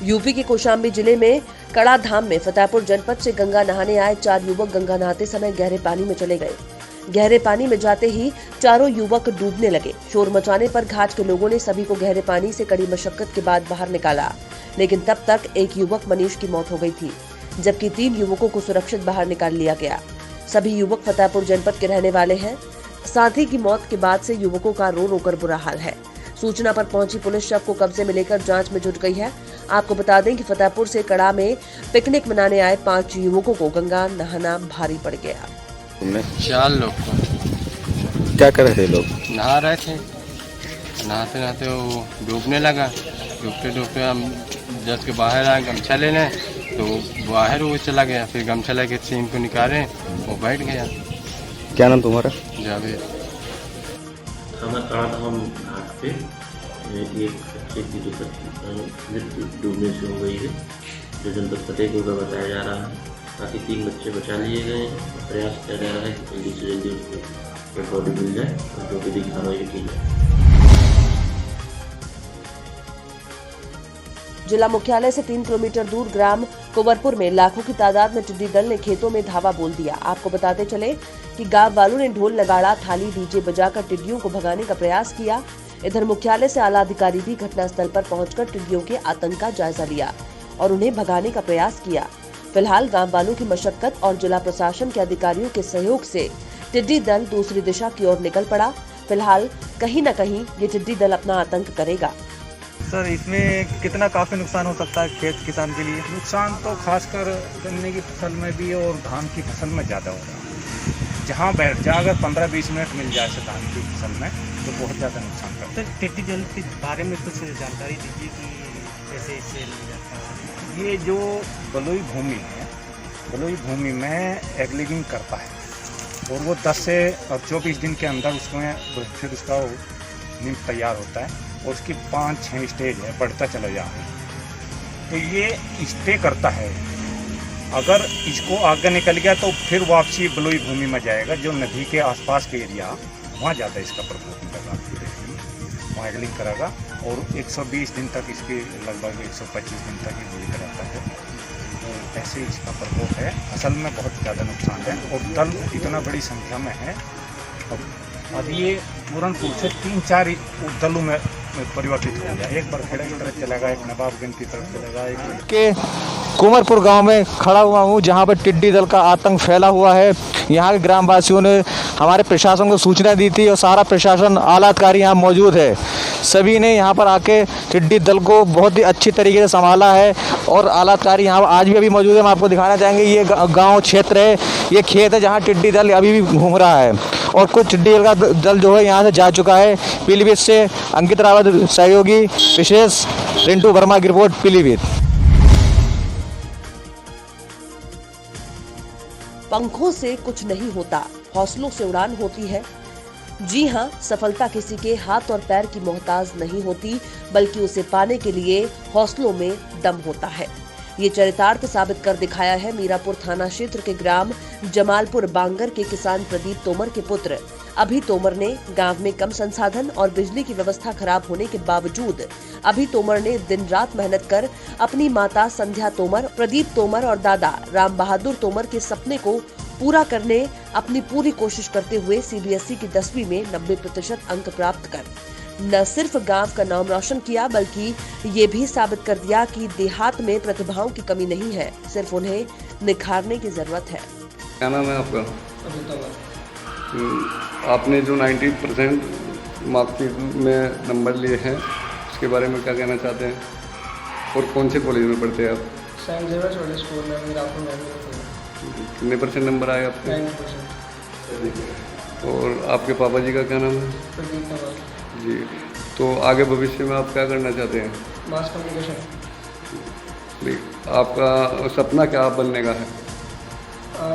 UP के कौशाम्बी जिले में कड़ा धाम में फतेहपुर जनपद से गंगा नहाने आए 4 युवक गंगा नहाते समय गहरे पानी में चले गए। गहरे पानी में जाते ही चारों युवक डूबने लगे। शोर मचाने पर घाट के लोगों ने सभी को गहरे पानी से कड़ी मशक्कत के बाद बाहर निकाला, लेकिन तब तक एक युवक मनीष की मौत हो गई थी, जबकि 3 युवकों को सुरक्षित बाहर निकाल लिया गया। सभी युवक फतेहपुर जनपद के रहने वाले हैं। साथी की मौत के बाद से युवकों का रो रो कर बुरा हाल है। सूचना पर पहुंची पुलिस शव को कब्जे में लेकर जांच में जुट गई है। आपको बता दें कि फतेहपुर से कड़ा में पिकनिक मनाने आए 5 युवकों को गंगा नहाना भारी पड़ गया। 4 लोग को क्या कर रहे थे लोग? नहा रहे थे। नहाते नहाते वो डूबने लगा। डूबते डूबते हम जब के बाहर आए गमछा लेने, तो बाहर वो चला गया। फिर गमछा लेके सीन को निकाले, वो बैठ गया। क्या नाम तुम्हारा? जावेद। हमारे कड़ा धाम घाट पे एक बच्चे की मृत्यु डूबने से हो गई है, जो जनपद फतेहपुर का बताया जा रहा है। बाकी 3 बच्चे बचा लिए गए हैं। प्रयास किया जा रहा है कि जल्दी से जल्दी उसको डेड बॉडी मिल जाए और जो विधिक कार्रवाई की जाए। जिला मुख्यालय से 3 किलोमीटर दूर ग्राम कुंवरपुर में लाखों की तादाद में टिड्डी दल ने खेतों में धावा बोल दिया। आपको बताते चले कि गांव वालों ने ढोल नगाड़ा, थाली, डीजे बजाकर टिड्डियों को भगाने का प्रयास किया। इधर मुख्यालय से आला अधिकारी भी घटनास्थल पर पहुंचकर टिड्डियों के आतंक का जायजा लिया और उन्हें भगाने का प्रयास किया। फिलहाल गांव वालों की मशक्कत और जिला प्रशासन के अधिकारियों के सहयोग से टिड्डी दल दूसरी दिशा की ओर निकल पड़ा। फिलहाल कहीं न कहीं ये टिड्डी दल अपना आतंक करेगा। सर, इसमें कितना काफी नुकसान हो सकता है खेत किसान के लिए? नुकसान तो खासकर गन्ने की फसल में भी और धान की फसल में ज़्यादा हो रहा है। जहाँ बैठ जाए अगर 15-20 मिनट मिल जाए से धान की फसल में तो बहुत ज़्यादा नुकसान करता है। टिड्डी दल के बारे में कुछ जानकारी दीजिए कि कैसे इससे लिया जाता है। ये जो बलुई भूमि है, बलुई भूमि में एग्लिगिंग करता है और वो 10 से 24 दिन के अंदर उसमें फिर उसका नींव तैयार होता है और उसकी 5-6 स्टेज है, बढ़ता चला जाता है। तो ये स्टे करता है। अगर इसको आगे निकल गया तो फिर वापसी बलुई भूमि में जाएगा, जो नदी के आसपास के एरिया वहाँ ज़्यादा इसका प्रकोप मिलेगा। वहाँ एग्लिंग करेगा और 120 दिन तक इसकी लगभग 125 दिन तक ये जीवित रहता है। तो ऐसे इसका प्रकोप है। फसल में बहुत ज़्यादा नुकसान है और दल इतना बड़ी संख्या में है। अब ये पूरनपुर से 3-4 दलों में परिवर्तित हो गया। एक बरखेड़ा की तरफ चलेगा, एक नवाबगंज की तरफ चलेगा, एक के कुंवरपुर गांव में खड़ा हुआ हूं, जहां पर टिड्डी दल का आतंक फैला हुआ है। यहां के ग्रामवासियों ने हमारे प्रशासन को सूचना दी थी और सारा प्रशासन आला अधिकारी यहां मौजूद है। सभी ने यहां पर आके टिड्डी दल को बहुत ही अच्छी तरीके से संभाला है और आला अधिकारी यहां आज भी अभी मौजूद है। हम आपको दिखाना चाहेंगे, ये गाँव क्षेत्र है, ये खेत है जहाँ टिड्डी दल अभी भी घूम रहा है और कुछ टिड्डी दल का दल जो है यहाँ से जा चुका है। पीलीभीत से अंकित रावत सहयोगी विशेष रिंटू वर्मा की रिपोर्ट, पीलीभीत। पंखों से कुछ नहीं होता, हौसलों से उड़ान होती है। जी हाँ, सफलता किसी के हाथ और पैर की मोहताज नहीं होती, बल्कि उसे पाने के लिए हौसलों में दम होता है। ये चरितार्थ साबित कर दिखाया है मीरापुर थाना क्षेत्र के ग्राम जमालपुर बांगर के किसान प्रदीप तोमर के पुत्र अभी तोमर ने। गांव में कम संसाधन और बिजली की व्यवस्था खराब होने के बावजूद अभी तोमर ने दिन रात मेहनत कर अपनी माता संध्या तोमर, प्रदीप तोमर और दादा राम बहादुर तोमर के सपने को पूरा करने अपनी पूरी कोशिश करते हुए सीबीएसई की 10वीं में 90% अंक प्राप्त कर न सिर्फ गांव का नाम रोशन किया, बल्कि ये भी साबित कर दिया कि देहात में प्रतिभाओं की कमी नहीं है, सिर्फ उन्हें निखारने की जरूरत है। क्या नाम है आपका? आपने जो 90% मार्कशीट में नंबर लिए हैं, उसके बारे में क्या कहना चाहते हैं और कौन से कॉलेज में पढ़ते हैं आप? सेंट जेवियर्स स्कूल में मीरापुर में। कितने % नंबर आए आपके? 90%। और आपके पापा जी का क्या नाम है? प्रदीप तोमर जी। तो आगे भविष्य में आप क्या करना चाहते हैं? Mass communication. आपका सपना क्या बनने का है?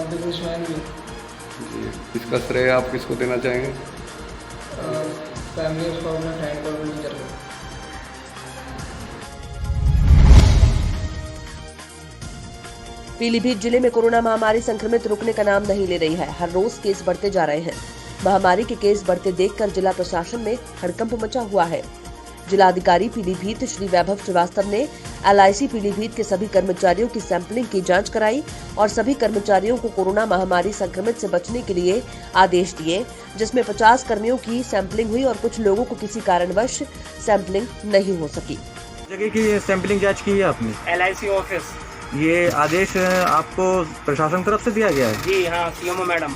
बिजनेसमैन भी। जी। इसका श्रेय आप किसको देना चाहेंगे? फैमिली उसको, अपने फ्रेंड को, टीचर को। पीलीभीत जिले में कोरोना महामारी संक्रमित रुकने का नाम नहीं ले रही है। हर रोज केस बढ़ते जा रहे हैं। महामारी के केस बढ़ते देखकर जिला प्रशासन में हड़कंप मचा हुआ है। जिलाधिकारी पीलीभीत श्री वैभव श्रीवास्तव ने LIC पीलीभीत के सभी कर्मचारियों की सैंपलिंग की जांच कराई और सभी कर्मचारियों को कोरोना महामारी संक्रमित से बचने के लिए आदेश दिए, जिसमें 50 कर्मियों की सैंपलिंग हुई और कुछ लोगों को किसी कारणवश सैंपलिंग नहीं हो सकी। जगह की सैंपलिंग जांच की है आपने? LIC office. ये आदेश आपको प्रशासन तरफ से दिया गया है? जी हाँ, CMO मैडम।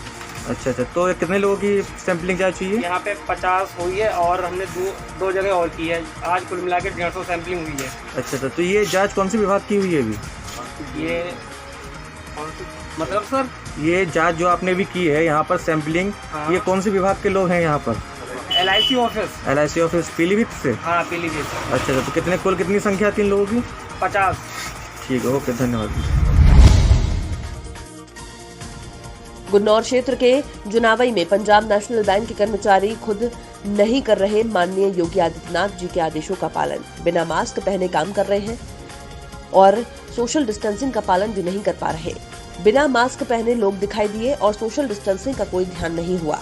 अच्छा, तो कितने लोगों की सैंपलिंग जांच हुई है? यहाँ पे 50 हुई है और हमने दो जगह और की है। आज कुल मिला के 150 सैंपलिंग हुई है। अच्छा, तो ये जांच कौन सी विभाग की हुई है अभी? ये मतलब सर, ये जांच जो आपने भी की है यहाँ पर सैंपलिंग, हाँ। ये कौन सी विभाग के लोग हैं यहाँ पर? LIC office. LIC office Pilibhit से? हाँ, पीलीभीत से। अच्छा, तो कितनी संख्या थी इन लोगों की? 50। ठीक है, ओके, धन्यवाद। गुन्नौर क्षेत्र के जुनावई में पंजाब नेशनल बैंक के कर्मचारी खुद नहीं कर रहे माननीय योगी आदित्यनाथ जी के आदेशों का पालन। बिना मास्क पहने काम कर रहे हैं और सोशल डिस्टेंसिंग का पालन भी नहीं कर पा रहे। बिना मास्क पहने लोग दिखाई दिए और सोशल डिस्टेंसिंग का कोई ध्यान नहीं हुआ।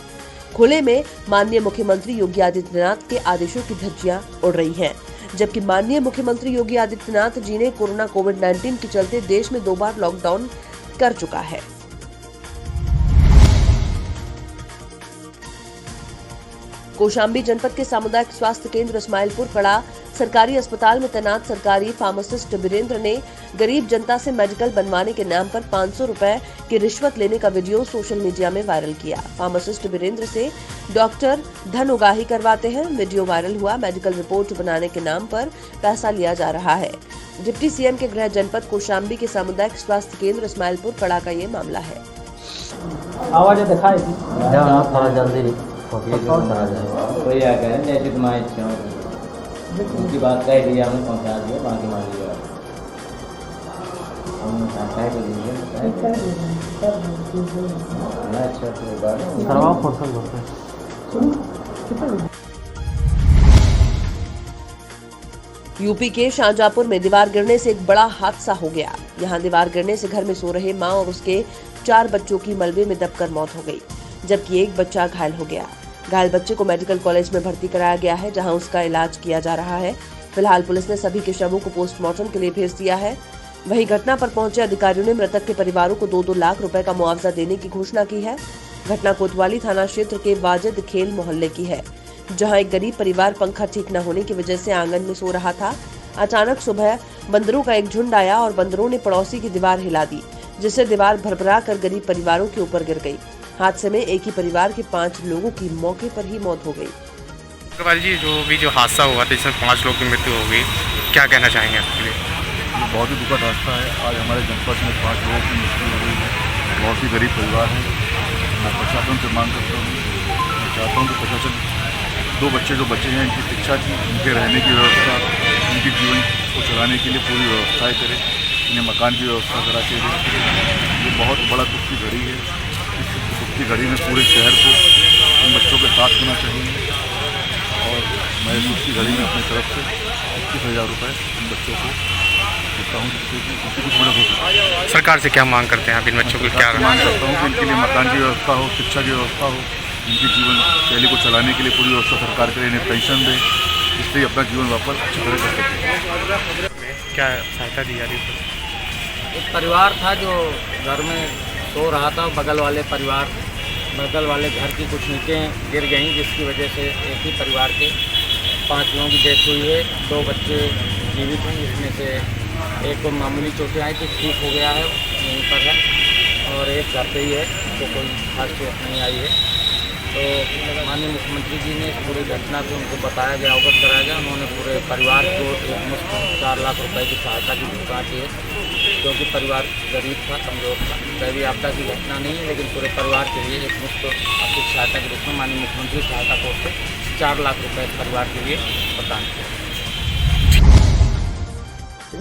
खुले में माननीय मुख्यमंत्री योगी आदित्यनाथ के आदेशों की धज्जियां उड़ रही हैं, जबकि माननीय मुख्यमंत्री योगी आदित्यनाथ जी ने कोरोना कोविड-19 के चलते देश में 2 बार लॉकडाउन कर चुका है। कौशाम्बी जनपद के सामुदायिक स्वास्थ्य केंद्र इस्माइलपुर कड़ा सरकारी अस्पताल में तैनात सरकारी फार्मासिस्ट वीरेंद्र ने गरीब जनता से मेडिकल बनवाने के नाम पर 500 रुपए की रिश्वत लेने का वीडियो सोशल मीडिया में वायरल किया। फार्मासिस्ट वीरेंद्र से डॉक्टर धन उगाही करवाते हैं। वीडियो वायरल हुआ। मेडिकल रिपोर्ट बनाने के नाम पर पैसा लिया जा रहा है। डिप्टी CM के गृह जनपद कौशाम्बी के सामुदायिक स्वास्थ्य केंद्र इस्माइलपुर कड़ा का ये मामला है। आवाज दिखाई थोड़ा जल्दी कोई आ गए जैसे तुम्हारी इच्छा हो, उनकी बात कह दी, हमने पहुँचा दिया, बाकी मान लीजिए यूपी के शाहजहांपुर में दीवार गिरने से एक बड़ा हादसा हो गया। यहां दीवार गिरने से घर में सो रहे मां और उसके 4 बच्चों की मलबे में दबकर मौत हो गई, जबकि एक बच्चा घायल हो गया। घायल बच्चे को मेडिकल कॉलेज में भर्ती कराया गया है, जहां उसका इलाज किया जा रहा है। फिलहाल पुलिस ने सभी के शवों को पोस्टमार्टम के लिए भेज दिया है। वहीं घटना पर पहुंचे अधिकारियों ने मृतक के परिवारों को 2-2 लाख रुपए का मुआवजा देने की घोषणा की है। घटना कोतवाली थाना क्षेत्र के वाजिद खेल मोहल्ले की है, जहां एक गरीब परिवार पंखा ठीक न होने की वजह से आंगन में सो रहा था। अचानक सुबह बंदरों का एक झुंड आया और बंदरों ने पड़ोसी की दीवार हिला दी, जिससे दीवार भरभरा कर गरीब परिवारों के ऊपर गिर गई। हादसे में एक ही परिवार के 5 लोगों की मौके पर ही मौत हो गई। जी, जो हादसा हुआ था जिसमें 5 लोगों की मृत्यु हो गई, क्या कहना चाहेंगे आपके लिए? ये बहुत ही दुखद हादसा है। आज हमारे जनपद में 5 लोगों की मृत्यु हो गई है। बहुत ही गरीब परिवार है। मैं प्रशासन से मांग करता हूँ, मैं चाहता हूँ कि प्रशासन 2 बच्चे जो बचे हैं, इनकी शिक्षा की, इनके रहने की व्यवस्था, इनके जीवन को चलाने के लिए पूरी व्यवस्थाएँ करे, इन्हें मकान की व्यवस्था करा के दें। ये बहुत बड़ा दुख की घड़ी है। इस दुख की घड़ी में पूरे शहर को इन बच्चों के साथ होना चाहिए और मैं दुख की घड़ी में अपनी तरफ से 21,000 रुपये इन बच्चों को देता हूँ, जिससे कि उनकी कुछ मदद हो सके। सरकार से क्या मांग करते हैं आप इन बच्चों को? क्या मांग करता हूँ कि इनके लिए मकान की व्यवस्था हो, शिक्षा की व्यवस्था हो, इनकी जीवन शैली को चलाने के लिए पूरी व्यवस्था सरकार करे, इन्हें पेंशन दे, इससे अपना जीवन वापस अच्छी तरह कर सकें। क्या सहायता दी जा रही है? एक परिवार था जो घर में सो रहा था। बगल वाले घर की कुछ ईंटें गिर गईं, जिसकी वजह से एक ही परिवार के 5 लोगों की डेथ हुई है। 2 बच्चे जीवित हैं, जिसमें से एक को मामूली चोटें आई थी, ठीक हो गया है, यहीं पर है, और एक घर पे ही है, तो कोई खास चोट नहीं आई है। तो माननीय मुख्यमंत्री जी ने इस पूरी घटना को उनको बताया गया, अवगत कराया गया। उन्होंने पूरे परिवार को एक मुश्त 4 लाख रुपए की सहायता की घोषणा की है, क्योंकि परिवार गरीब था, कमजोर था। दैवीय आपदा की घटना नहीं है, लेकिन पूरे परिवार के लिए एक मुफ्त आर्थिक सहायता के रूप में माननीय मुख्यमंत्री सहायता कोष से 4 लाख रुपए परिवार के लिए प्रदान किया।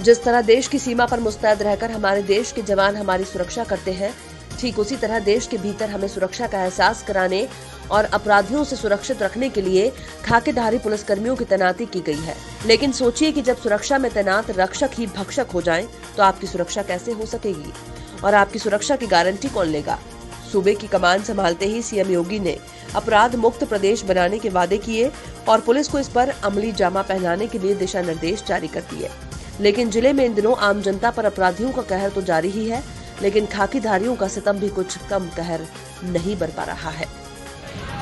जिस तरह देश की सीमा पर मुस्तैद रहकर हमारे देश के जवान हमारी सुरक्षा करते हैं, ठीक उसी तरह देश के भीतर हमें सुरक्षा का एहसास कराने और अपराधियों से सुरक्षित रखने के लिए खाकीधारी पुलिसकर्मियों की तैनाती की गई है। लेकिन सोचिए कि जब सुरक्षा में तैनात रक्षक ही भक्षक हो जाएं, तो आपकी सुरक्षा कैसे हो सकेगी और आपकी सुरक्षा की गारंटी कौन लेगा? सूबे की कमान संभालते ही सीएम योगी ने अपराध मुक्त प्रदेश बनाने के वादे किए और पुलिस को इस पर अमली जामा पहनाने के लिए दिशा निर्देश जारी कर दिए। लेकिन जिले में इन दिनों आम जनता पर अपराधियों का कहर तो जारी ही है, लेकिन खाकीधारियों का सितम भी कुछ कम कहर नहीं बन पा रहा है।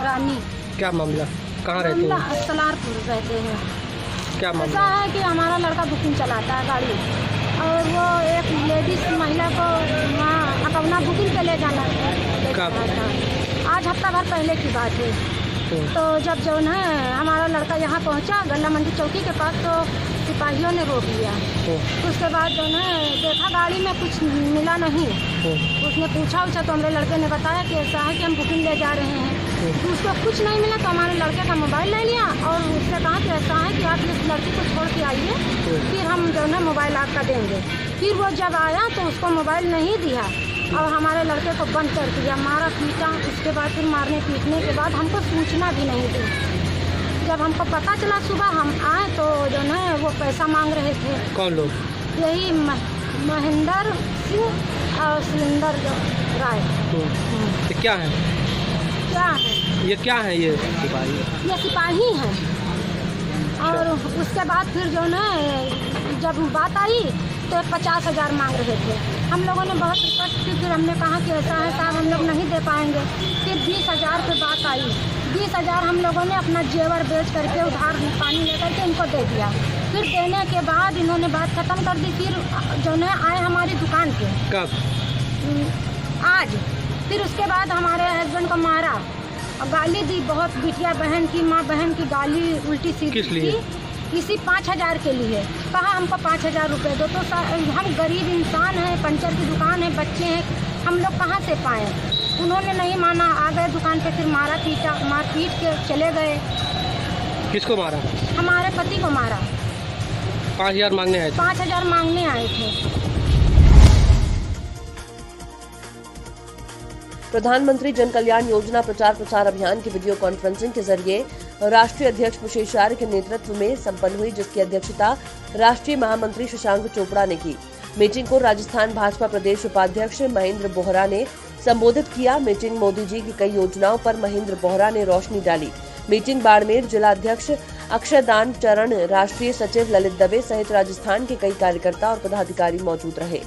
रानी, क्या मामला, कहाँ रहते हैं? सलारपुर रहते हैं। क्या मामला? ऐसा है कि हमारा लड़का बुकिंग चलाता है गाड़ी, और वो एक लेडीज महिला को वहाँ अपना बुकिंग पे ले जाना था। आज हफ्ता भर पहले की बात है। तो जब जो है हमारा लड़का यहाँ पहुँचा गल्ला मंडी चौकी के पास, तो सिपाहियों ने रोक लिया। उसके बाद जो है देखा गाड़ी में कुछ मिला नहीं। उसने पूछा तो हमारे लड़के ने बताया कि ऐसा है कि हम बुकिंग ले जा रहे हैं। तो उसको कुछ नहीं मिला, तो हमारे लड़के का मोबाइल ले लिया और उससे कहा कि ऐसा है कि आप इस लड़की को छोड़ के आइए, फिर हम जो है मोबाइल आपका देंगे। फिर वो जब आया तो उसको मोबाइल नहीं दिया और हमारे लड़के को बंद कर दिया, मारा पीटा। उसके बाद फिर मारने पीटने के बाद हमको सूचना भी नहीं दी। जब हमको पता चला सुबह हम आए तो जो है वो पैसा मांग रहे थे। कौन लोग? यही महेंद्र सिंह और सुरेंद्र राय। तो क्या है? क्या है ये? क्या है ये? सिपाही। ये सिपाही हैं। और उसके बाद फिर जो है जब बात आई तो 50,000 मांग रहे थे। हम लोगों ने बहुत रिक्वेस्ट की, फिर हमने कहा कि ऐसा है साहब हम लोग नहीं दे पाएंगे। फिर 20,000 पे बात आई। 20,000 हम लोगों ने अपना जेवर बेच करके उधार पानी लेकर के इनको दे दिया। फिर देने के बाद इन्होंने बात ख़त्म कर दी। फिर जो है आए हमारी दुकान पे। कब? आज। फिर उसके बाद हमारे हस्बैंड को मारा और गाली दी बहुत, बिटिया बहन की, माँ बहन की गाली उल्टी सीधी की। इसी 5,000 के लिए कहा हमको 5,000 रुपये दो। तो हम गरीब इंसान हैं, पंचर की दुकान है, बच्चे हैं, हम लोग कहाँ से पाएँ। उन्होंने नहीं माना, आ गए दुकान पे, फिर मारा पीटा, मार पीट के चले गए। किसको मारा? हमारे पति को मारा। 5,000 मांगने आए थे? 5,000 मांगने आए थे। प्रधानमंत्री जन कल्याण योजना प्रचार अभियान की वीडियो कॉन्फ्रेंसिंग के जरिए राष्ट्रीय अध्यक्ष पुशेश्वर के नेतृत्व में संपन्न हुई, जिसकी अध्यक्षता राष्ट्रीय महामंत्री शशांक चोपड़ा ने की। मीटिंग को राजस्थान भाजपा प्रदेश उपाध्यक्ष महेंद्र बोहरा ने संबोधित किया। मीटिंग मोदी जी की कई योजनाओं पर महेंद्र बोहरा ने रोशनी डाली। मीटिंग बाड़मेर जिला अध्यक्ष अक्षरदान चरण, राष्ट्रीय सचिव ललित दवे सहित राजस्थान के कई कार्यकर्ता और पदाधिकारी मौजूद रहे।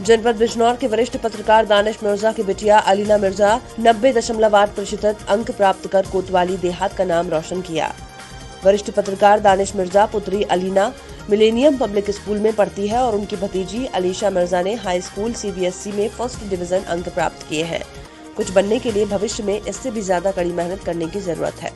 जनपद बिजनौर के वरिष्ठ पत्रकार दानिश मिर्जा की बिटिया अलीना मिर्जा 90.8% अंक प्राप्त कर कोतवाली देहात का नाम रोशन किया। वरिष्ठ पत्रकार दानिश मिर्जा पुत्री अलीना मिलेनियम पब्लिक स्कूल में पढ़ती है और उनकी भतीजी अलीशा मिर्जा ने हाई स्कूल CBSE में फर्स्ट डिवीजन अंक प्राप्त किए हैं। कुछ बनने के लिए भविष्य में इससे भी ज्यादा कड़ी मेहनत करने की जरूरत है।